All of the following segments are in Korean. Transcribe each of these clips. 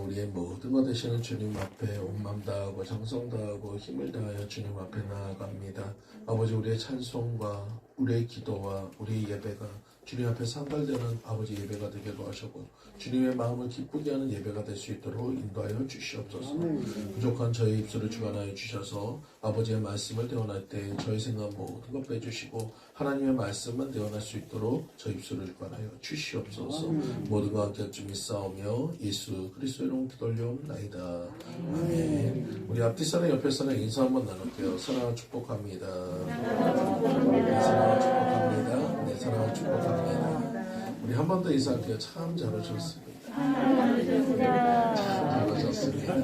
우리의 모든 것 되시는 주님 앞에 온 맘 다하고 정성 다하고 힘을 다하여 주님 앞에 나아갑니다. 아버지, 우리의 찬송과 우리의 기도와 우리의 예배가 주님 앞에 상달되는 아버지 예배가 되게 도와주고 주님의 마음을 기쁘게 하는 예배가 될 수 있도록 인도하여 주시옵소서. 부족한 저희 입술을 주관하여 주셔서 아버지의 말씀을 대원할 때 저희 생각 모든 것 빼주시고 하나님의 말씀만 대원할 수 있도록 저희 입술을 주관하여 주시옵소서. 모든 것 함께 주님 싸우며 예수 그리스도의 이름 기도 올려옵나이다. 아멘. 우리 앞뒤 사람 옆에 사람 인사 한번 나눌게요. 사랑을 축복합니다. 네, 사랑을 축복합니다. 네, 사랑을 축복합니다. 우리 한 번 더 인사할게요. 참 잘하셨습니다. 참 잘하셨습니다.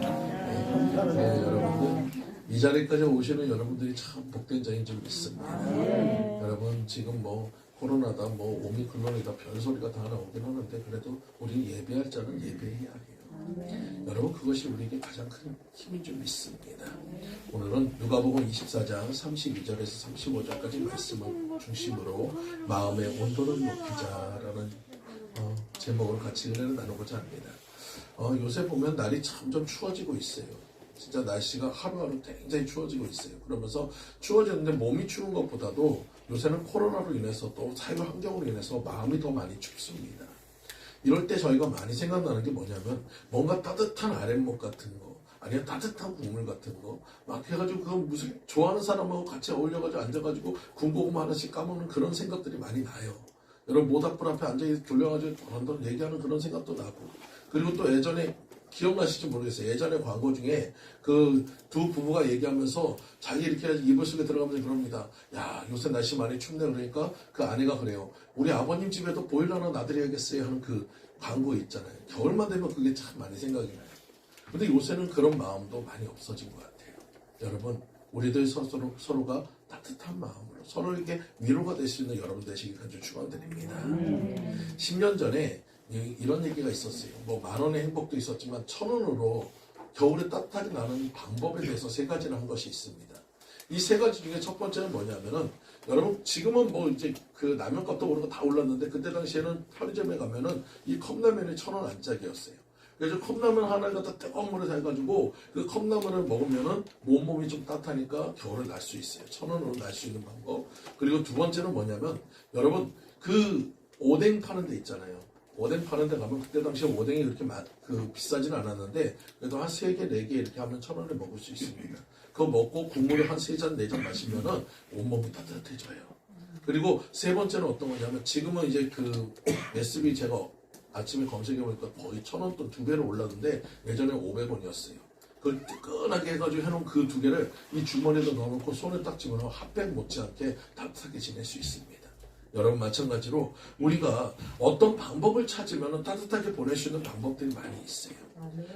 네, 여러분들 이 자리까지 오시는 여러분들이 참 복된 자인 줄 믿습니다. 여러분 지금 뭐 코로나다 뭐 오미크론이다 별소리가 다 나오긴 하는데 그래도 우리 예배할 자는 예배해야 해요. 여러분 그것이 우리에게 가장 큰 힘인 줄 믿습니다. 오늘은 누가복음 24장 32절에서 35절까지 말씀을 중심으로 마음의 온도를 높이자라는 제목을 같이 은혜를 나누고자 합니다. 요새 보면 날이 점점 추워지고 있어요. 진짜 날씨가 하루하루 굉장히 추워지고 있어요. 그러면서 추워지는데 몸이 추운 것보다도 요새는 코로나로 인해서 또 사회 환경으로 인해서 마음이 더 많이 춥습니다. 이럴 때 저희가 많이 생각나는 게 뭐냐면 뭔가 따뜻한 아랫목 같은 거 아니면 따뜻한 국물 같은 거 막 해가지고 그건 무슨 좋아하는 사람하고 같이 어울려가지고 앉아가지고 군고구마 하나씩 까먹는 그런 생각들이 많이 나요. 여러분 모닥불 앞에 앉아 졸려가지고 한번 얘기하는 그런 생각도 나고 그리고 또 예전에 기억나실지 모르겠어요. 예전에 광고 중에 그 두 부부가 얘기하면서 자기 이렇게 이불 속에 들어가면서 그럽니다. 야 요새 날씨 많이 춥네. 그러니까 그 아내가 그래요. 우리 아버님 집에도 보일러 하나 놔드려야겠어요 하는 그 광고 있잖아요. 겨울만 되면 그게 참 많이 생각이 나요. 근데 요새는 그런 마음도 많이 없어진 것 같아요. 여러분 우리들 서로가 따뜻한 마음으로 서로에게 위로가 될 수 있는 여러분 되시길 간절히 축원드립니다. 10년 전에 이런 얘기가 있었어요. 뭐 10,000원의 행복도 있었지만 1,000원으로 겨울에 따뜻하게 나는 방법에 대해서 3가지를 한 것이 있습니다. 이 3가지 중에 첫 번째는 뭐냐면은 여러분 지금은 뭐 이제 그 라면값도 오르고 다 올랐는데 그때 당시에는 편의점에 가면은 이 컵라면이 1,000원 안짝이었어요. 그래서 컵라면 하나를 갖다 뜨거운 물에 해가지고 그 컵라면을 먹으면은 몸이 좀 따뜻하니까 겨울을 날 수 있어요. 1,000원으로 날 수 있는 방법. 그리고 두 번째는 뭐냐면 여러분 그 오뎅 파는 데 있잖아요. 오뎅 파는 데 가면 그때 당시에 오뎅이 그렇게 비싸진 않았는데 그래도 한 3개, 4개 이렇게 하면 1,000원에 먹을 수 있습니다. 그거 먹고 국물을 한 3잔, 4잔 마시면은 온몸이 따뜻해져요. 그리고 세 번째는 어떤 거냐면 지금은 이제 그 SB 제가 아침에 검색해보니까 거의 1,000원 돈 2배로 올랐는데 예전에 500원이었어요. 그걸 뜨끈하게 해가지고 해놓은 그 2개를 이 주머니에다 넣어놓고 손에 딱 집어넣으면 핫팩 못지않게 따뜻하게 지낼 수 있습니다. 여러분 마찬가지로 우리가 어떤 방법을 찾으면 따뜻하게 보낼 수 있는 방법들이 많이 있어요.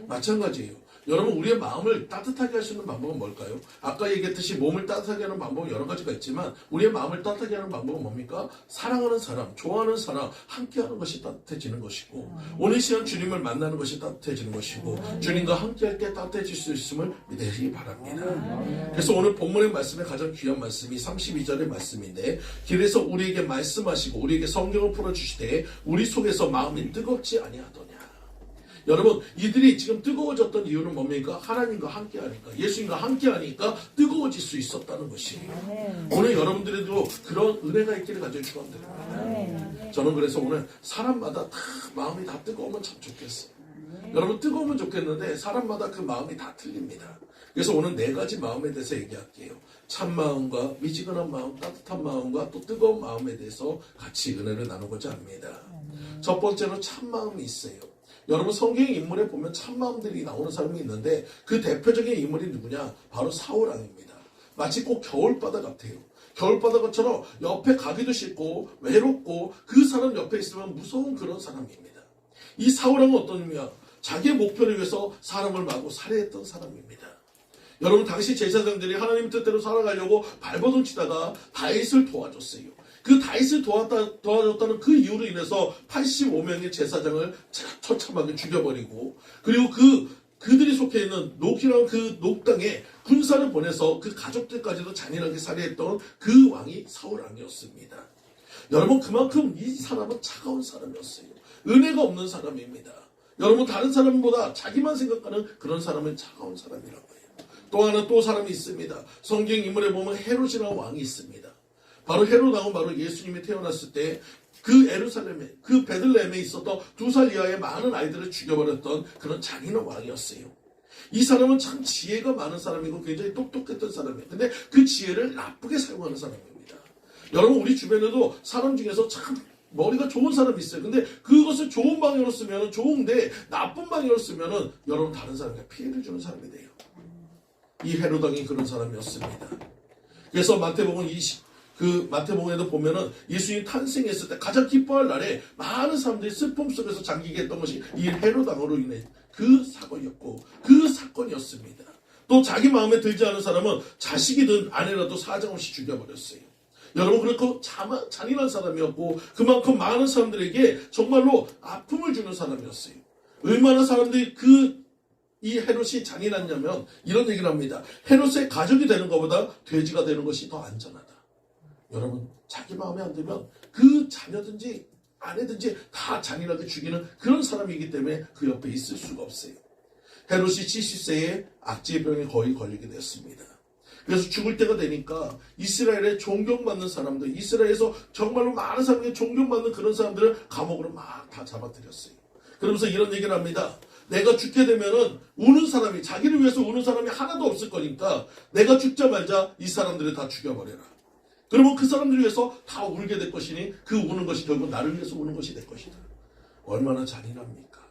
마찬가지예요. 여러분 우리의 마음을 따뜻하게 할 수 있는 방법은 뭘까요? 아까 얘기했듯이 몸을 따뜻하게 하는 방법은 여러 가지가 있지만 우리의 마음을 따뜻하게 하는 방법은 뭡니까? 사랑하는 사람, 좋아하는 사람, 함께하는 것이 따뜻해지는 것이고 오늘 시간 주님을 만나는 것이 따뜻해지는 것이고 주님과 함께할 때 따뜻해질 수 있음을 믿으시기 바랍니다. 그래서 오늘 본문의 말씀에 가장 귀한 말씀이 32절의 말씀인데 길에서 우리에게 말씀하시고 우리에게 성경을 풀어주시되 우리 속에서 마음이 뜨겁지 아니하더냐. 여러분 이들이 지금 뜨거워졌던 이유는 뭡니까? 하나님과 함께하니까 예수님과 함께하니까 뜨거워질 수 있었다는 것이에요. 오늘 여러분들에도 그런 은혜가 있기를 간절히 축원드립니다. 저는 그래서 오늘 사람마다 다 마음이 다 뜨거우면 참 좋겠어요. 여러분 뜨거우면 좋겠는데 사람마다 그 마음이 다 틀립니다. 그래서 오늘 4가지 마음에 대해서 얘기할게요. 참 마음과 미지근한 마음, 따뜻한 마음과 또 뜨거운 마음에 대해서 같이 은혜를 나누고자 합니다. 첫 번째로 참 마음이 있어요. 여러분 성경 인물에 보면 참마음들이 나오는 사람이 있는데 그 대표적인 인물이 누구냐? 바로 사울왕입니다. 마치 꼭 겨울바다 같아요. 겨울바다처럼 옆에 가기도 싫고 외롭고 그 사람 옆에 있으면 무서운 그런 사람입니다. 이 사울왕은 어떤 의미야? 자기의 목표를 위해서 사람을 마구 살해했던 사람입니다. 여러분 당시 제사장들이 하나님 뜻대로 살아가려고 발버둥 치다가 다윗을 도와줬어요. 그 다윗을 도와줬다는 그 이유로 인해서 85명의 제사장을 처참하게 죽여버리고 그리고 그들이 속해 있는 녹이라는 그 녹당에 군사를 보내서 그 가족들까지도 잔인하게 살해했던 그 왕이 사울왕이었습니다. 여러분 그만큼 이 사람은 차가운 사람이었어요. 은혜가 없는 사람입니다. 여러분 다른 사람보다 자기만 생각하는 그런 사람은 차가운 사람이라고 해요. 또 하나 또 사람이 있습니다. 성경 인물에 보면 헤롯이라는 왕이 있습니다. 바로 헤롯 왕은 바로 예수님이 태어났을 때 그 예루살렘에 그 베들레헴에 있었던 2살 이하의 많은 아이들을 죽여버렸던 그런 잔인한 왕이었어요. 이 사람은 참 지혜가 많은 사람이고 굉장히 똑똑했던 사람이에요. 근데 그 지혜를 나쁘게 사용하는 사람입니다. 여러분 우리 주변에도 사람 중에서 참 머리가 좋은 사람이 있어요. 근데 그것을 좋은 방향으로 쓰면 좋은데 나쁜 방향으로 쓰면 여러분 다른 사람에게 피해를 주는 사람이 돼요. 이 헤롯 왕이 그런 사람이었습니다. 그래서 마태복음에도 보면은 예수님 탄생했을 때 가장 기뻐할 날에 많은 사람들이 슬픔 속에서 잠기게 했던 것이 이 헤롯 왕으로 인해 그 사건이었고 그 사건이었습니다. 또 자기 마음에 들지 않은 사람은 자식이든 아내라도 사정없이 죽여버렸어요. 여러분 그렇고 잔인한 사람이었고 그만큼 많은 사람들에게 정말로 아픔을 주는 사람이었어요. 얼마나 사람들이 이 헤롯이 잔인했냐면 이런 얘기를 합니다. 헤롯의 가족이 되는 것보다 돼지가 되는 것이 더 안전하다. 여러분 자기 마음에 안 들면 그 자녀든지 아내든지 다 잔인하게 죽이는 그런 사람이기 때문에 그 옆에 있을 수가 없어요. 헤롯이 70세에 악질병에 거의 걸리게 됐습니다. 그래서 죽을 때가 되니까 이스라엘에 존경받는 사람들, 이스라엘에서 정말로 많은 사람에게 존경받는 그런 사람들을 감옥으로 막 다 잡아들였어요. 그러면서 이런 얘기를 합니다. 내가 죽게 되면은 우는 사람이, 자기를 위해서 우는 사람이 하나도 없을 거니까 내가 죽자마자 이 사람들을 다 죽여버려라. 그러면 그 사람들을 위해서 다 울게 될 것이니 그 우는 것이 결국 나를 위해서 우는 것이 될 것이다. 얼마나 잔인합니까?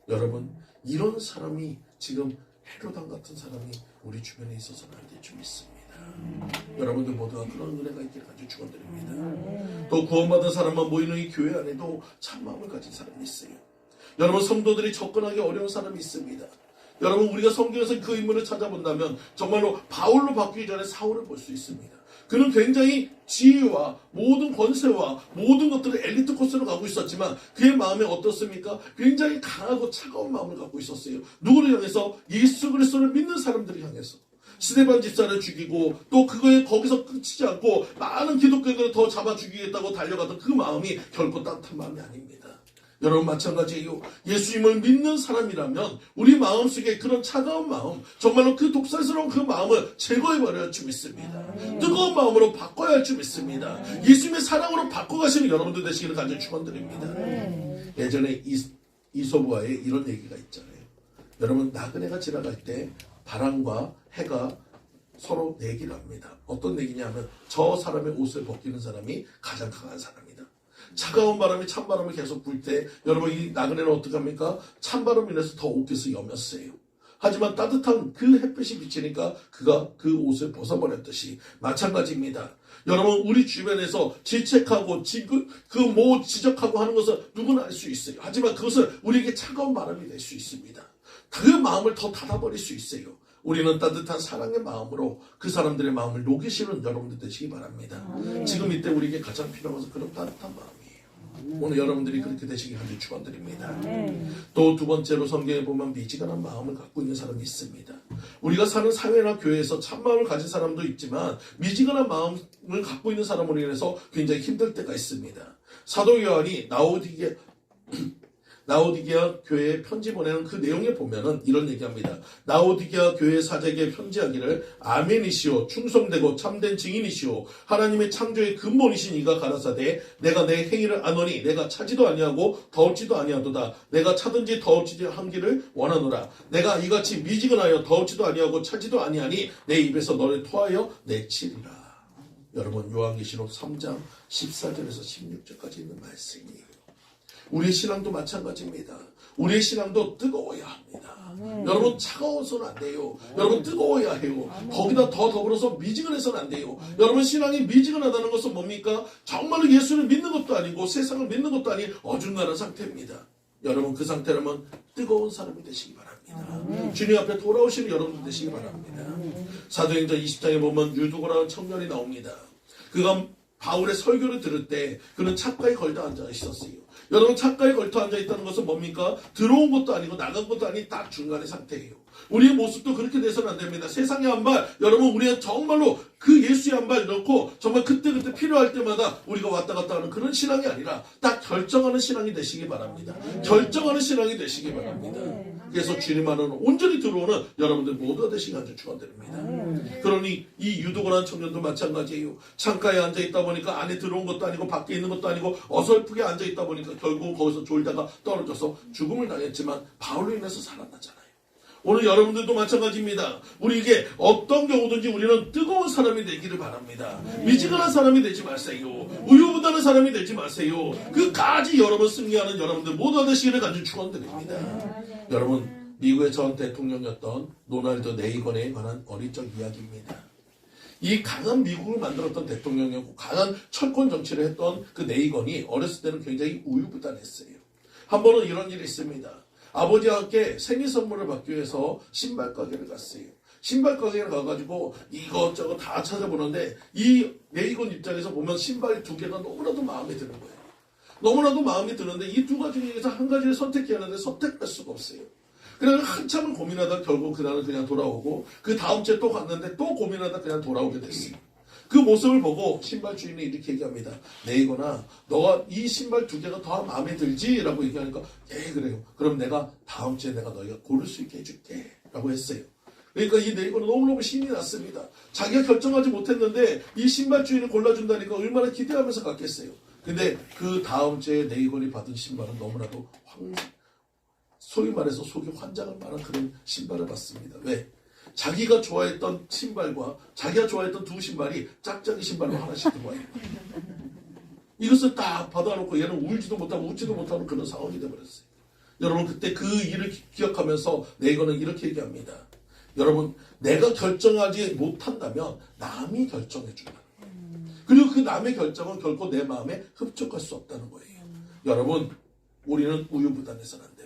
여러분 이런 사람이 지금 헤롯왕 같은 사람이 우리 주변에 있어서는 안 될 줄 믿습니다. 여러분들 모두가 그런 은혜가 있기를 간절히 축원드립니다. 또 구원받은 사람만 모이는 이 교회 안에도 참마음을 가진 사람이 있어요. 여러분 성도들이 접근하기 어려운 사람이 있습니다. 여러분 우리가 성경에서 그 인물을 찾아본다면 정말로 바울로 바뀌기 전에 사울을 볼 수 있습니다. 그는 굉장히 지혜와 모든 권세와 모든 것들을 엘리트 코스로 가고 있었지만 그의 마음에 어떻습니까? 굉장히 강하고 차가운 마음을 갖고 있었어요. 누구를 향해서? 예수 그리스도를 믿는 사람들을 향해서. 스데반 집사를 죽이고 또 거기서 끝이지 않고 많은 기독교인들을 더 잡아 죽이겠다고 달려가던 그 마음이 결코 따뜻한 마음이 아닙니다. 여러분 마찬가지예요. 예수님을 믿는 사람이라면 우리 마음속에 그런 차가운 마음, 정말로 그 독살스러운 그 마음을 제거해버려야 할 줄 믿습니다. 뜨거운 마음으로 바꿔야 할 줄 믿습니다. 예수님의 사랑으로 바꿔가시는 여러분들 되시기를 간절히 축원드립니다. 예전에 이소부와의 이런 얘기가 있잖아요. 여러분 나그네가 지나갈 때 바람과 해가 서로 내기를 합니다. 어떤 내기냐면 저 사람의 옷을 벗기는 사람이 가장 강한 사람이다. 차가운 바람이 찬바람을 계속 불 때 여러분 이 나그네는 어떻게 합니까? 찬바람이 인해서 더 옷깃을 여몄어요. 하지만 따뜻한 그 햇빛이 비치니까 그가 그 옷을 벗어버렸듯이 마찬가지입니다. 여러분 우리 주변에서 질책하고 지적하고 하는 것은 누구나 알 수 있어요. 하지만 그것은 우리에게 차가운 바람이 될 수 있습니다. 그 마음을 더 닫아버릴 수 있어요. 우리는 따뜻한 사랑의 마음으로 그 사람들의 마음을 녹이시는 여러분들 되시기 바랍니다. 지금 이때 우리에게 가장 필요한 것은 그런 따뜻한 마음이에요. 오늘 여러분들이 그렇게 되시기 간절히 축원드립니다. 또 두 번째로 성경에 보면 미지근한 마음을 갖고 있는 사람이 있습니다. 우리가 사는 사회나 교회에서 참마음을 가진 사람도 있지만 미지근한 마음을 갖고 있는 사람으로 인해서 굉장히 힘들 때가 있습니다. 사도 요한이 라오디게아 교회에 편지 보내는 그 내용에 보면은 이런 얘기합니다. 라오디게아 교회 사제에게 편지하기를 아멘이시오 충성되고 참된 증인이시오 하나님의 창조의 근본이신 이가 가라사대 내가 내 행위를 아노니 내가 차지도 아니하고 더울지도 아니하도다 내가 차든지 더울지도 한기를 원하노라 내가 이같이 미지근하여 더울지도 아니하고 차지도 아니하니 내 입에서 너를 토하여 내치리라. 여러분 요한계시록 3장 14절에서 16절까지 있는 말씀이에요. 우리의 신앙도 마찬가지입니다. 우리의 신앙도 뜨거워야 합니다. 여러분 차가워서는 안 돼요. 여러분 뜨거워야 해요. 거기다 더 더불어서 미지근해서는 안 돼요. 여러분 신앙이 미지근하다는 것은 뭡니까? 정말로 예수를 믿는 것도 아니고 세상을 믿는 것도 아닌 어중간한 상태입니다. 여러분 그 상태라면 뜨거운 사람이 되시기 바랍니다. 주님 앞에 돌아오시는 여러분들 되시기 바랍니다. 사도행전 20장에 보면 유두고라는 청년이 나옵니다. 그가 바울의 설교를 들을 때 그는 창가에 걸터 앉아 있었어요. 여러분 창가에 걸터 앉아 있다는 것은 뭡니까? 들어온 것도 아니고 나간 것도 아닌 딱 중간의 상태예요. 우리의 모습도 그렇게 돼서는 안 됩니다. 세상에 한 발 여러분 우리는 정말로 그 예수의 한 발 넣고 정말 그때그때 필요할 때마다 우리가 왔다 갔다 하는 그런 신앙이 아니라 딱 결정하는 신앙이 되시기 바랍니다. 결정하는 신앙이 되시기 바랍니다. 그래서 주님 안으로 온전히 들어오는 여러분들 모두가 되시기 아주 축원드립니다. 그러니 이 유도고란 청년도 마찬가지예요. 창가에 앉아있다 보니까 안에 들어온 것도 아니고 밖에 있는 것도 아니고 어설프게 앉아있다 보니까 결국은 거기서 졸다가 떨어져서 죽음을 당했지만 바울로 인해서 살아나잖아요. 오늘 여러분들도 마찬가지입니다. 우리에게 어떤 경우든지 우리는 뜨거운 사람이 되기를 바랍니다. 미지근한 사람이 되지 마세요. 우유부단한 사람이 되지 마세요. 그까지 여러분 승리하는 여러분들 모두 되시기를 간절히 축원드립니다. 여러분, 미국의 전 대통령이었던 로널드 레이건에 관한 어리적 이야기입니다. 이 강한 미국을 만들었던 대통령이었고 강한 철권 정치를 했던 그 레이건이 어렸을 때는 굉장히 우유부단했어요. 한 번은 이런 일이 있습니다. 아버지와 함께 생일 선물을 받기 위해서 신발 가게를 갔어요. 신발 가게를 가가지고 이것저것 다 찾아보는데 이 레이건 입장에서 보면 신발 두 개가 너무나도 마음에 드는 거예요. 너무나도 마음에 드는데 이 두 가지 중에서 한 가지를 선택해야 하는데 선택할 수가 없어요. 그래서 한참을 고민하다 결국 그날은 그냥 돌아오고 그 다음 주에 또 갔는데 또 고민하다 그냥 돌아오게 됐어요. 그 모습을 보고 신발 주인이 이렇게 얘기합니다. 레이건아, 너가 이 신발 두 개가 더 마음에 들지? 라고 얘기하니까 예 그래요. 그럼 내가 다음 주에 내가 너희가 고를 수 있게 해줄게 라고 했어요. 그러니까 이 레이건은 너무너무 신이 났습니다. 자기가 결정하지 못했는데 이 신발 주인을 골라준다니까 얼마나 기대하면서 갔겠어요. 근데 그 다음 주에 레이건이 받은 신발은 너무나도 소위 말해서 속이 환장할 만한 그런 신발을 받습니다. 왜? 자기가 좋아했던 신발과 자기가 좋아했던 두 신발이 짝짝이 신발로 하나씩 들어와요. 이것을 딱 받아놓고 얘는 울지도 못하고 웃지도 못하는 그런 상황이 되어버렸어요. 여러분 그때 그 일을 기억하면서 레이건은 이렇게 얘기합니다. 여러분 내가 결정하지 못한다면 남이 결정해 준다. 그리고 그 남의 결정은 결코 내 마음에 흡족할 수 없다는 거예요. 여러분 우리는 우유부단해서는 안 됩니다.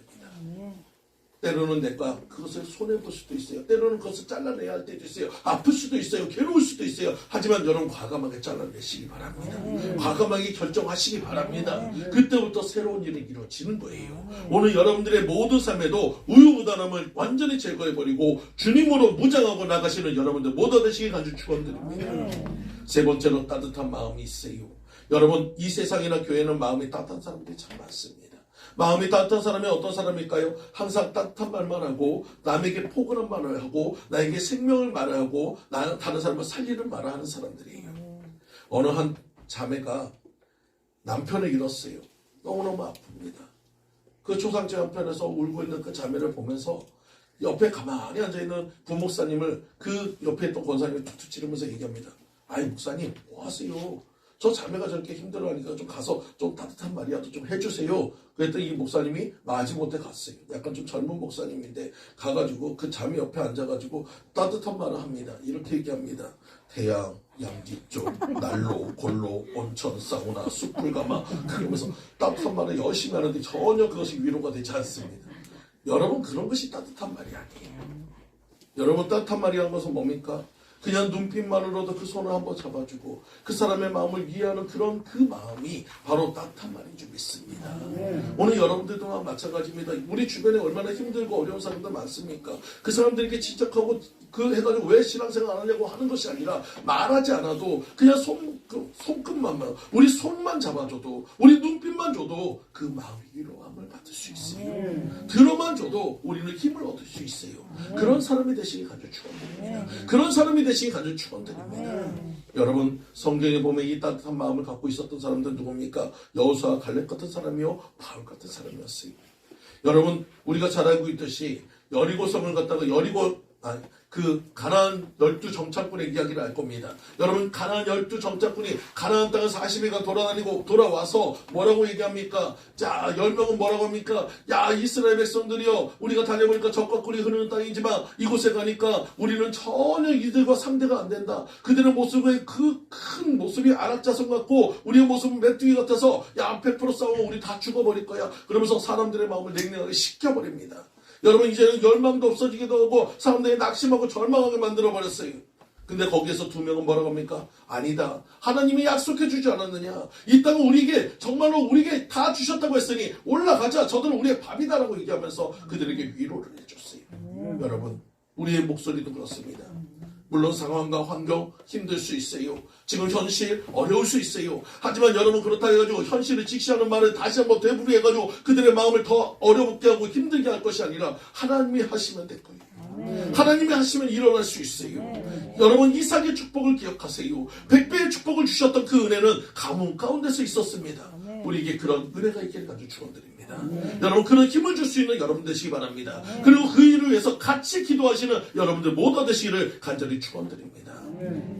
때로는 내가 그것을 손해볼 수도 있어요. 때로는 그것을 잘라내야 할 때도 있어요. 아플 수도 있어요. 괴로울 수도 있어요. 하지만 여러분 과감하게 잘라내시기 바랍니다. 과감하게 결정하시기 바랍니다. 그때부터 새로운 일이 이루어지는 거예요. 오늘 여러분들의 모든 삶에도 우유부단함을 완전히 제거해버리고 주님으로 무장하고 나가시는 여러분들 모두 되시기 간절히 축원드립니다. 세 번째로 따뜻한 마음이 있어요. 여러분 이 세상이나 교회는 마음이 따뜻한 사람들이 참 많습니다. 마음이 따뜻한 사람이 어떤 사람일까요? 항상 따뜻한 말만 하고 남에게 포근한 말을 하고 나에게 생명을 말하고 다른 사람을 살리는 말을 하는 사람들이에요. 어느 한 자매가 남편을 잃었어요. 너무너무 아픕니다. 그 초상집 한편에서 울고 있는 그 자매를 보면서 옆에 가만히 앉아있는 부목사님을 그 옆에 있던 권사님이 툭툭 찌르면서 얘기합니다. 아이 목사님 뭐 하세요? 저 자매가 저렇게 힘들어하니까 좀 가서 좀 따뜻한 말이라도 좀 해주세요. 그랬더니 이 목사님이 마지못해 갔어요. 약간 좀 젊은 목사님인데 가가지고 그 자매 옆에 앉아가지고 따뜻한 말을 합니다. 이렇게 얘기합니다. 태양, 양지쪽, 난로, 골로, 온천, 사우나, 숯불 가마 그러면서 따뜻한 말을 열심히 하는데 전혀 그것이 위로가 되지 않습니다. 여러분 그런 것이 따뜻한 말이 아니에요. 여러분 따뜻한 말이라는 것은 뭡니까? 그냥 눈빛만으로도 그 손을 한번 잡아주고 그 사람의 마음을 이해하는 그런 그 마음이 바로 따뜻한 말인 줄 믿습니다. 오늘 여러분들도 마찬가지입니다. 우리 주변에 얼마나 힘들고 어려운 사람들 많습니까? 그 사람들에게 지적하고 그 해가지고 왜 신앙생활 안 하냐고 하는 것이 아니라 말하지 않아도 그냥 손끝만 우리 손만 잡아줘도 우리 눈빛만 줘도 그 마음이 위로함을 받을 수 있어요. 들어만 줘도 우리는 힘을 얻을 수 있어요. 그런 사람이 되시기 간절히 축원드립니다. 그런 사람이 되시기 간절히 축원드립니다. 여러분 성경에 보면 이 따뜻한 마음을 갖고 있었던 사람들은 누굽니까? 여호수아 갈렙 같은 사람이요 바울 같은 사람이었어요. 여러분 우리가 잘 알고 있듯이 여리고성을 갖다가 그 가나안 12정착군의 이야기를 알 겁니다. 여러분 가나안 12정착군이 가나안 땅을 40일간 돌아다니고 돌아와서 뭐라고 얘기합니까? 자 10명은 뭐라고 합니까? 야 이스라엘 백성들이여 우리가 달려보니까 적과 꿀이 흐르는 땅이지만 이곳에 가니까 우리는 전혀 이들과 상대가 안 된다. 그들의 모습의 그 큰 모습이 아락자손 같고 우리의 모습은 메뚜기 같아서 야 100% 싸우면 우리 다 죽어버릴 거야. 그러면서 사람들의 마음을 냉랭하게 식혀버립니다. 여러분 이제는 열망도 없어지기도 하고 사람들이 낙심하고 절망하게 만들어버렸어요. 근데 거기에서 두 명은 뭐라고 합니까? 아니다. 하나님이 약속해 주지 않았느냐. 이 땅은 우리에게 정말로 우리에게 다 주셨다고 했으니 올라가자. 저들은 우리의 밥이다라고 얘기하면서 그들에게 위로를 해줬어요. 여러분 우리의 목소리도 그렇습니다. 물론 상황과 환경 힘들 수 있어요. 지금 현실 어려울 수 있어요. 하지만 여러분 그렇다 해가지고 현실을 직시하는 말을 다시 한번 되풀이해가지고 그들의 마음을 더 어렵게 하고 힘들게 할 것이 아니라 하나님이 하시면 될 거예요. 하나님이 하시면 일어날 수 있어요. 여러분 이삭의 축복을 기억하세요. 100배의 축복을 주셨던 그 은혜는 가뭄 가운데서 있었습니다. 우리에게 그런 은혜가 있기를 간절히 축원드립니다. 여러분 그런 힘을 줄 수 있는 여러분 되시기 바랍니다. 그리고 그 일을 위해서 같이 기도하시는 여러분들 모두 되시기를 간절히 축원드립니다.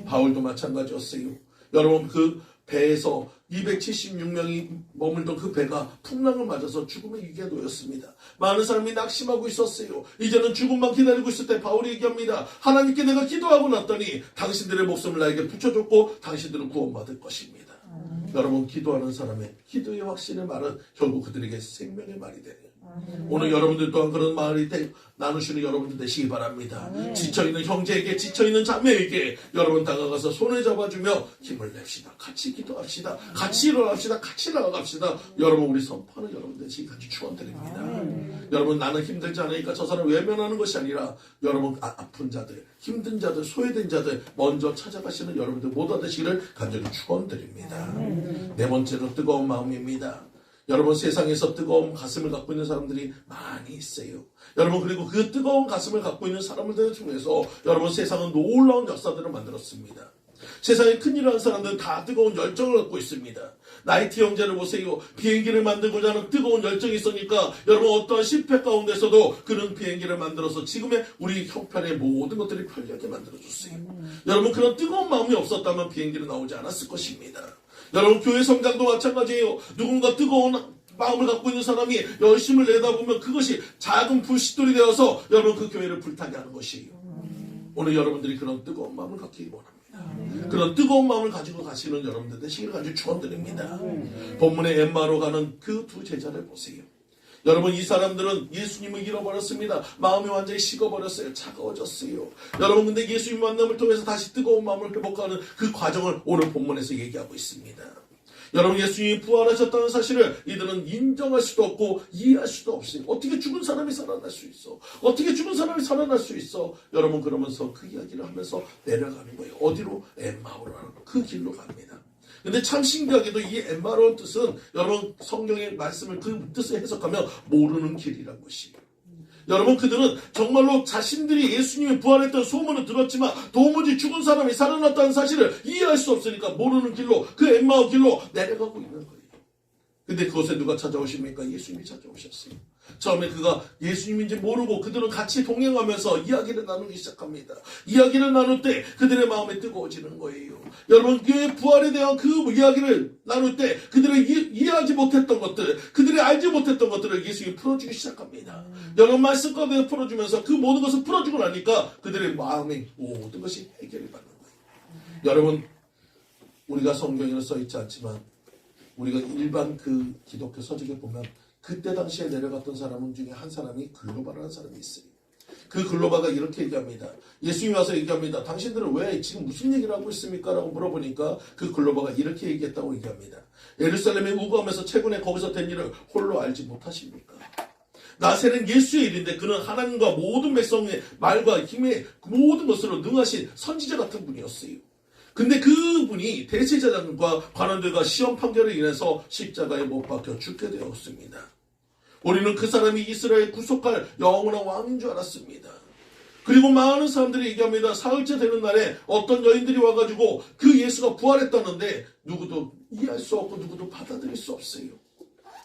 바울도 마찬가지였어요. 여러분 그 배에서 276명이 머물던 그 배가 풍랑을 맞아서 죽음의 위기에 놓였습니다. 많은 사람이 낙심하고 있었어요. 이제는 죽음만 기다리고 있을 때 바울이 얘기합니다. 하나님께 내가 기도하고 났더니 당신들의 목숨을 나에게 붙여줬고 당신들은 구원받을 것입니다. 여러분 기도하는 사람의 기도의 확신의 말은 결국 그들에게 생명의 말이 돼요. 오늘 여러분들 또한 그런 말이 나누시는 여러분들 되시기 바랍니다. 지쳐있는 형제에게 지쳐있는 자매에게 여러분 다가가서 손을 잡아주며 힘을 냅시다. 같이 기도합시다. 같이 일어납시다. 같이 나아갑시다. 여러분 우리 선포하는 여러분 되시기 같이 축원드립니다. 여러분 나는 힘들지 않으니까 저 사람 외면하는 것이 아니라 여러분 아픈 자들 힘든 자들 소외된 자들 먼저 찾아가시는 여러분들 모두 되시기를 간절히 축원드립니다. 네 번째로 뜨거운 마음입니다. 여러분 세상에서 뜨거운 가슴을 갖고 있는 사람들이 많이 있어요. 여러분 그리고 그 뜨거운 가슴을 갖고 있는 사람들 중에서 여러분 세상은 놀라운 역사들을 만들었습니다. 세상에 큰일을 하는 사람들은 다 뜨거운 열정을 갖고 있습니다. 나이트 형제를 보세요. 비행기를 만들고자 하는 뜨거운 열정이 있으니까 여러분 어떠한 실패 가운데서도 그런 비행기를 만들어서 지금의 우리 형편의 모든 것들이 편리하게 만들어줬어요. 여러분 그런 뜨거운 마음이 없었다면 비행기는 나오지 않았을 것입니다. 여러분 교회 성장도 마찬가지예요. 누군가 뜨거운 마음을 갖고 있는 사람이 열심을 내다보면 그것이 작은 불씨돌이 되어서 여러분 그 교회를 불타게 하는 것이에요. 오늘 여러분들이 그런 뜨거운 마음을 갖기 원합니다. 그런 뜨거운 마음을 가지고 가시는 여러분들 되시기를 간절히 축원드립니다. 본문의 엠마로 가는 그 두 제자를 보세요. 여러분 이 사람들은 예수님을 잃어버렸습니다. 마음이 완전히 식어버렸어요. 차가워졌어요. 여러분 근데 예수님 만남을 통해서 다시 뜨거운 마음을 회복하는 그 과정을 오늘 본문에서 얘기하고 있습니다. 여러분 예수님이 부활하셨다는 사실을 이들은 인정할 수도 없고 이해할 수도 없어요. 어떻게 죽은 사람이 살아날 수 있어? 어떻게 죽은 사람이 살아날 수 있어? 여러분 그러면서 그 이야기를 하면서 내려가는 거예요. 어디로? 엠마오로 하는 그 길로 갑니다. 근데 참 신기하게도 이 엠마오의 뜻은 여러분 성경의 말씀을 그 뜻을 해석하면 모르는 길이라는 것이에요. 여러분 그들은 정말로 자신들이 예수님이 부활했던 소문을 들었지만 도무지 죽은 사람이 살아났다는 사실을 이해할 수 없으니까 모르는 길로 그 엠마오 길로 내려가고 있는 거예요. 근데 그곳에 누가 찾아오십니까? 예수님이 찾아오셨어요. 처음에 그가 예수님인지 모르고 그들은 같이 동행하면서 이야기를 나누기 시작합니다. 이야기를 나눌 때 그들의 마음이 뜨거워지는 거예요. 여러분 그의 부활에 대한 그 이야기를 나눌 때 그들이 이해하지 못했던 것들, 그들이 알지 못했던 것들을 예수님이 풀어주기 시작합니다. 여러분 말씀 가운데 풀어주면서 그 모든 것을 풀어주고 나니까 그들의 마음의 모든 것이 해결이 받는 거예요. 여러분 우리가 성경에는 써있지 않지만 우리가 일반 그 기독교 서적에 보면 그때 당시에 내려갔던 사람 중에 한 사람이 글로바라는 사람이 있어요. 그 글로바가 이렇게 얘기합니다. 예수님이 와서 얘기합니다. 당신들은 왜 지금 무슨 얘기를 하고 있습니까? 라고 물어보니까 그 글로바가 이렇게 얘기했다고 얘기합니다. 예루살렘에 우거하면서 최근에 거기서 된 일을 홀로 알지 못하십니까? 나세는 예수의 일인데 그는 하나님과 모든 백성의 말과 힘의 모든 것으로 능하신 선지자 같은 분이었어요. 근데 그분이 대제사장과 관원들과 시험 판결을 인해서 십자가에 못 박혀 죽게 되었습니다. 우리는 그 사람이 이스라엘 구속할 영원한 왕인 줄 알았습니다. 그리고 많은 사람들이 얘기합니다. 사흘째 되는 날에 어떤 여인들이 와가지고 그 예수가 부활했다는데 누구도 이해할 수 없고 누구도 받아들일 수 없어요.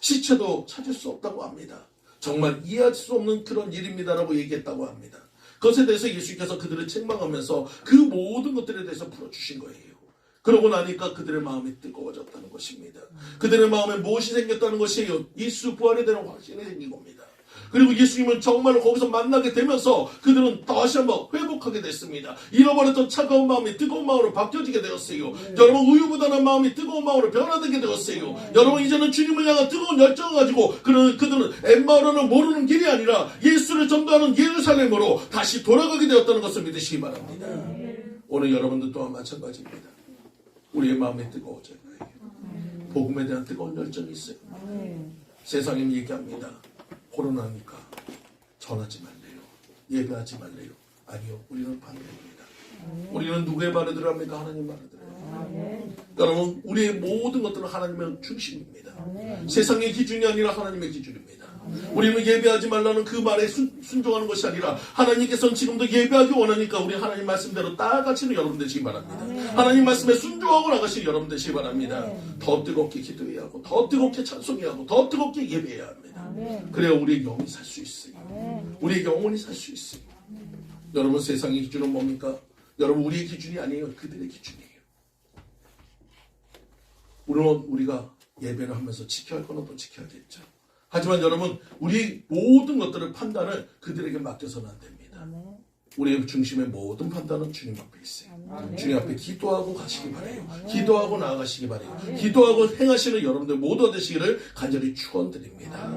시체도 찾을 수 없다고 합니다. 정말 이해할 수 없는 그런 일입니다라고 얘기했다고 합니다. 그것에 대해서 예수께서 그들을 책망하면서 그 모든 것들에 대해서 풀어주신 거예요. 그러고 나니까 그들의 마음이 뜨거워졌다는 것입니다. 그들의 마음에 무엇이 생겼다는 것이에요. 예수 부활에 대한 확신이 생긴 겁니다. 그리고 예수님을 정말로 거기서 만나게 되면서 그들은 다시 한번 회복하게 됐습니다. 잃어버렸던 차가운 마음이 뜨거운 마음으로 바뀌어지게 되었어요. 여러분 우유부단한 마음이 뜨거운 마음으로 변화되게 되었어요. 여러분 이제는 주님을 향한 뜨거운 열정을 가지고 그들은 엠마오로는 모르는 길이 아니라 예수를 전도하는 예루살렘으로 다시 돌아가게 되었다는 것을 믿으시기 바랍니다. 오늘 여러분들 또한 마찬가지입니다. 우리의 마음이 뜨거워져야 해요. 복음에 대한 뜨거운 열정이 있어요. 세상에는 얘기합니다. 코로나니까 전하지 말래요. 예배하지 말래요. 아니요. 우리는 반대입니다. 우리는 누구의 말을 들어야 합니까? 하나님 말을 들어야 합니다. 여러분, 우리의 모든 것들은 하나님의 중심입니다. 세상의 기준이 아니라 하나님의 기준입니다. 우리는 예배하지 말라는 그 말에 순종하는 것이 아니라 하나님께서는 지금도 예배하기 원하니까 우리 하나님 말씀대로 따라가시는 여러분 되시기 바랍니다. 하나님 말씀에 순종하고 나가시는 여러분 되시기 바랍니다. 더 뜨겁게 기도해야 하고 더 뜨겁게 찬송해야 하고 더 뜨겁게 예배해야 합니다. 그래야 우리의 영이 살 수 있어요. 우리의 영혼이 살 수 있어요. 여러분, 세상의 기준은 뭡니까? 여러분, 우리의 기준이 아니에요. 그들의 기준이에요. 물론 우리가 예배를 하면서 지켜야 할 건 또 지켜야겠죠. 하지만 여러분, 우리 모든 것들을 판단을 그들에게 맡겨서는 안 됩니다. 우리의 중심의 모든 판단은 주님 앞에 있어요. 주님 앞에 기도하고 가시기 바라요. 기도하고 나아가시기 바라요. 기도하고 행하시는 여러분들 모두 되시기를 간절히 축원드립니다.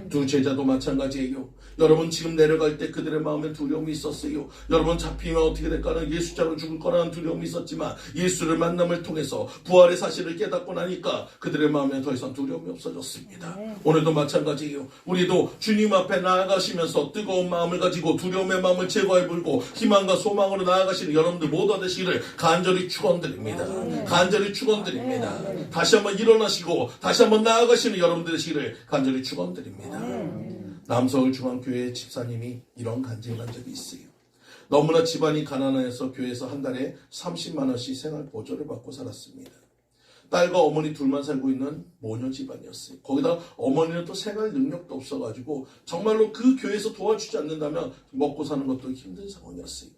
두 제자도 마찬가지예요. 여러분, 지금 내려갈 때 그들의 마음에 두려움이 있었어요. 여러분, 잡히면 어떻게 될까는 예수 자로 죽을 거라는 두려움이 있었지만 예수를 만남을 통해서 부활의 사실을 깨닫고 나니까 그들의 마음에 더 이상 두려움이 없어졌습니다. 오늘도 마찬가지예요. 우리도 주님 앞에 나아가시면서 뜨거운 마음을 가지고 두려움의 마음을 제거해 불고 희망과 소망으로 나아가시는 여러분들 모두 되시기를 간절히 축원드립니다. 간절히 축원드립니다. 다시 한번 일어나시고 다시 한번 나아가시는 여러분들 되시기를 간절히 축원드립니다. 남서울중앙교회 집사님이 이런 간증을 한 적이 있어요. 너무나 집안이 가난해서 교회에서 한 달에 30만 원씩 생활 보조를 받고 살았습니다. 딸과 어머니 둘만 살고 있는 모녀 집안이었어요. 거기다 어머니는 또 생활 능력도 없어가지고 정말로 그 교회에서 도와주지 않는다면 먹고 사는 것도 힘든 상황이었어요.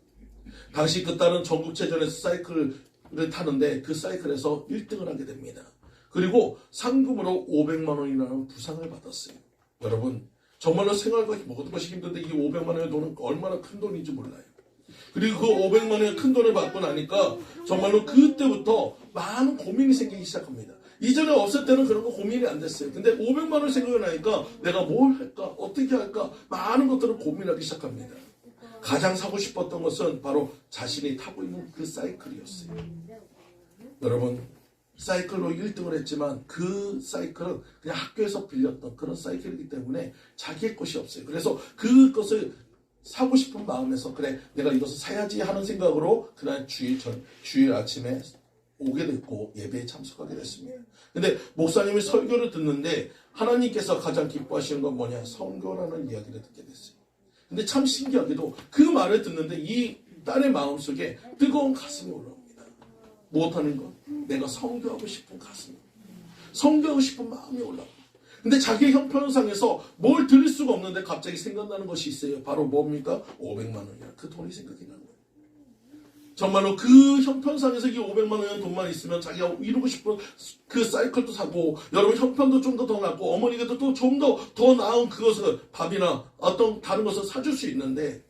당시 그 딸은 전국체전에서 사이클을 타는데 그 사이클에서 1등을 하게 됩니다. 그리고 상금으로 500만 원이라는 부상을 받았어요. 여러분, 정말로 생활과 모든 것이 힘든데 이 500만 원의 돈은 얼마나 큰 돈인지 몰라요. 그리고 그 500만 원의 큰 돈을 받고 나니까 정말로 그때부터 많은 고민이 생기기 시작합니다. 이전에 없을 때는 그런 거 고민이 안 됐어요. 근데 500만 원 생각이 나니까 내가 뭘 할까? 어떻게 할까? 많은 것들을 고민하기 시작합니다. 가장 사고 싶었던 것은 바로 자신이 타고 있는 그 사이클이었어요. 여러분, 사이클로 1등을 했지만 그 사이클은 그냥 학교에서 빌렸던 그런 사이클이기 때문에 자기의 것이 없어요. 그래서 그것을 사고 싶은 마음에서 그래 내가 이것을 사야지 하는 생각으로 그날 주일 아침에 오게 됐고 예배에 참석하게 됐습니다. 근데 목사님이 설교를 듣는데 하나님께서 가장 기뻐하시는 건 뭐냐? 선교라는 이야기를 듣게 됐어요. 근데 참 신기하게도 그 말을 듣는데 이 딸의 마음속에 뜨거운 가슴이 올라옵니다. 무엇하는 것? 내가 선교하고 싶은 가슴, 선교하고 싶은 마음이 올라옵니다. 근데 자기 형편상에서 뭘 드릴 수가 없는데 갑자기 생각나는 것이 있어요. 바로 뭡니까? 500만 원이야. 그 돈이 생각이 나는 거예요. 정말로 그 형편상에서 이 500만 원이라는 돈만 있으면 자기가 이루고 싶은 그 사이클도 사고 여러분 형편도 좀 더 낫고 어머니께도 또 좀 더 나은 그것을 밥이나 어떤 다른 것을 사줄 수 있는데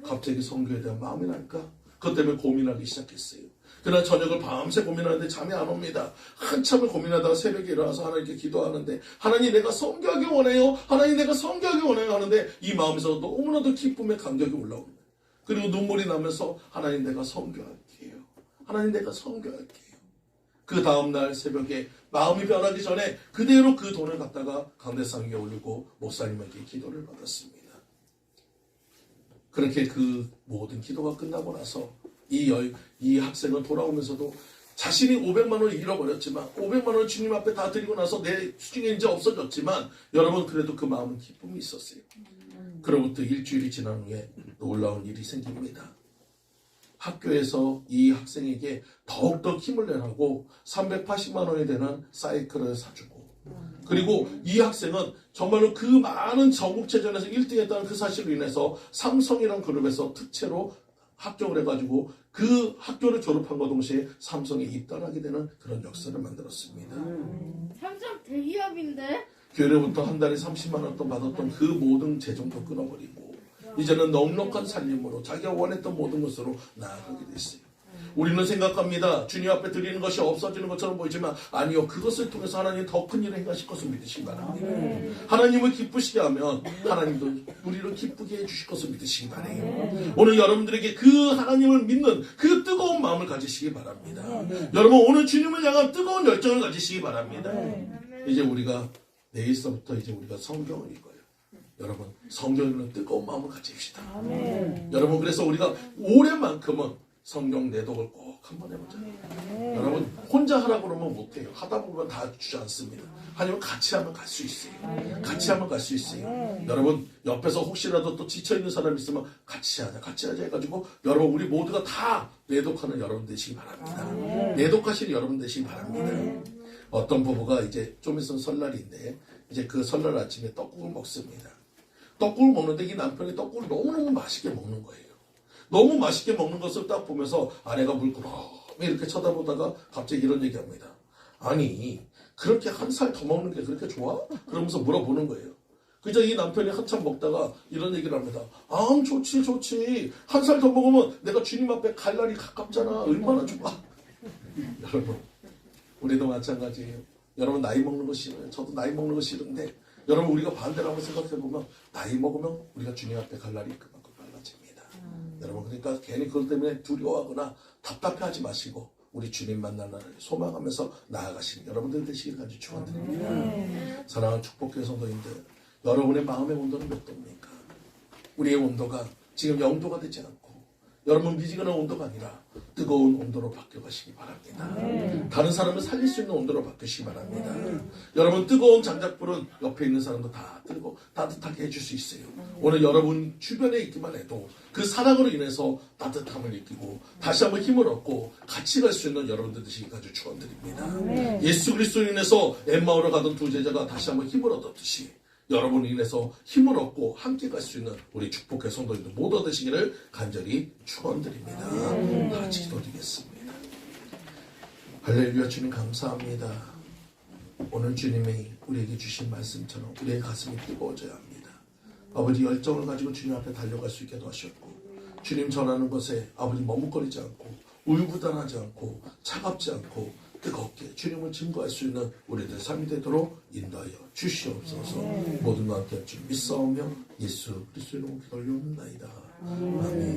갑자기 선교에 대한 마음이 날까? 그것 때문에 고민하기 시작했어요. 그날 저녁을 밤새 고민하는데 잠이 안 옵니다. 한참을 고민하다가 새벽에 일어나서 하나님께 기도하는데 하나님 내가 선교하기 원해요. 하나님 내가 선교하기 원해요 하는데 이 마음에서 너무나도 기쁨의 감격이 올라옵니다. 그리고 눈물이 나면서 하나님 내가 선교할게요. 하나님 내가 선교할게요. 그 다음날 새벽에 마음이 변하기 전에 그대로 그 돈을 갖다가 강대상 위에 올리고 목사님에게 기도를 받았습니다. 그렇게 그 모든 기도가 끝나고 나서 이 학생은 돌아오면서도 자신이 500만 원을 잃어버렸지만 500만 원을 주님 앞에 다 드리고 나서 내 수중에 이제 없어졌지만 여러분 그래도 그 마음은 기쁨이 있었어요. 그로부터 일주일이 지난 후에 놀라운 일이 생깁니다. 학교에서 이 학생에게 더욱더 힘을 내라고 380만 원이 되는 사이클을 사주고 그리고 이 학생은 정말로 그 많은 전국체전에서 1등했다는 그 사실로 인해서 삼성이라는 그룹에서 특채로 합격을 해가지고 그 학교를 졸업한과 동시에 삼성에 입단하게 되는 그런 역사를 만들었습니다. 삼성 대기업인데? 교회로부터 한 달에 30만 원 돈 받았던 그 모든 재정도 끊어버리고 이제는 넉넉한 살림으로 자기가 원했던 모든 것으로 나아가게 됐어요. 우리는 생각합니다. 주님 앞에 드리는 것이 없어지는 것처럼 보이지만 아니요. 그것을 통해서 하나님 더 큰 일을 행하실 것을 믿으시기 바랍니다. 하나님을 기쁘시게 하면 하나님도 우리를 기쁘게 해주실 것을 믿으시기 바라요. 오늘 여러분들에게 그 하나님을 믿는 그 뜨거운 마음을 가지시기 바랍니다. 여러분 오늘 주님을 향한 뜨거운 열정을 가지시기 바랍니다. 이제 우리가 내일서부터 이제 우리가 성경을 읽어요. 여러분 성경을 읽는 뜨거운 마음을 가집시다. 여러분 그래서 우리가 올해만큼은 성경 내독을 꼭 한번 해보자. 여러분 혼자 하라고 그러면 못해요. 하다 보면 다 주지 않습니다. 하지만 같이 하면 갈 수 있어요. 같이 하면 갈 수 있어요. 여러분 옆에서 혹시라도 또 지쳐있는 사람이 있으면 같이 하자 해가지고 여러분 우리 모두가 다 내독하는 여러분 되시기 바랍니다. 내독하시는 여러분 되시기 바랍니다. 어떤 부부가 이제 좀 있으면 설날인데 이제 그 설날 아침에 떡국을 먹습니다. 떡국을 먹는데 이 남편이 떡국을 너무너무 맛있게 먹는 거예요. 너무 맛있게 먹는 것을 딱 보면서 아내가 물끄러미 이렇게 쳐다보다가 갑자기 이런 얘기합니다. 아니 그렇게 한 살 더 먹는 게 그렇게 좋아? 그러면서 물어보는 거예요. 그저 이 남편이 한참 먹다가 이런 얘기를 합니다. 아 좋지 한 살 더 먹으면 내가 주님 앞에 갈 날이 가깝잖아. 얼마나 좋아. 여러분 우리도 마찬가지예요. 여러분 나이 먹는 거 싫어요. 저도 나이 먹는 거 싫은데 여러분 우리가 반대로 한번 생각해보면 나이 먹으면 우리가 주님 앞에 갈 날이 그만큼 빨라집니다. 여러분 그러니까 괜히 그것 때문에 두려워하거나 답답해하지 마시고 우리 주님 만날 날을 소망하면서 나아가시는 여러분들 되시길 간절히 축원드립니다. 사랑하는 축복교회 성도님들 여러분의 마음의 온도는 몇 도입니까? 우리의 온도가 지금 0도가 되지 않고 여러분 미지근한 온도가 아니라 뜨거운 온도로 바뀌어가시기 바랍니다. 다른 사람을 살릴 수 있는 온도로 바뀌시기 바랍니다. 여러분 뜨거운 장작불은 옆에 있는 사람도 다 뜨고 따뜻하게 해줄 수 있어요. 오늘 여러분 주변에 있기만 해도 그 사랑으로 인해서 따뜻함을 느끼고 다시 한번 힘을 얻고 같이 갈 수 있는 여러분들 되시기 간절히 축원드립니다. 예수 그리스도로 인해서 엠마오로 가던 두 제자가 다시 한번 힘을 얻었듯이 여러분을 인해서 힘을 얻고 함께 갈 수 있는 우리 축복의 성도님들 모두 되시기를 간절히 축원드립니다. 다 같이 기도드리겠습니다. 할렐루야. 주님 감사합니다. 오늘 주님이 우리에게 주신 말씀처럼 우리의 가슴이 뜨거워져야 합니다. 아버지 열정을 가지고 주님 앞에 달려갈 수 있게 도와주셨고 주님 전하는 것에 아버지 머뭇거리지 않고 울부단하지 않고 차갑지 않고 뜨겁게 주님을 증거할 수 있는 우리들 삶이 되도록 인도하여 주시옵소서. 모든 것 함께 할 줄 믿사오며 예수 그리스도의 이름으로 기도 올려옵나이다. 아멘.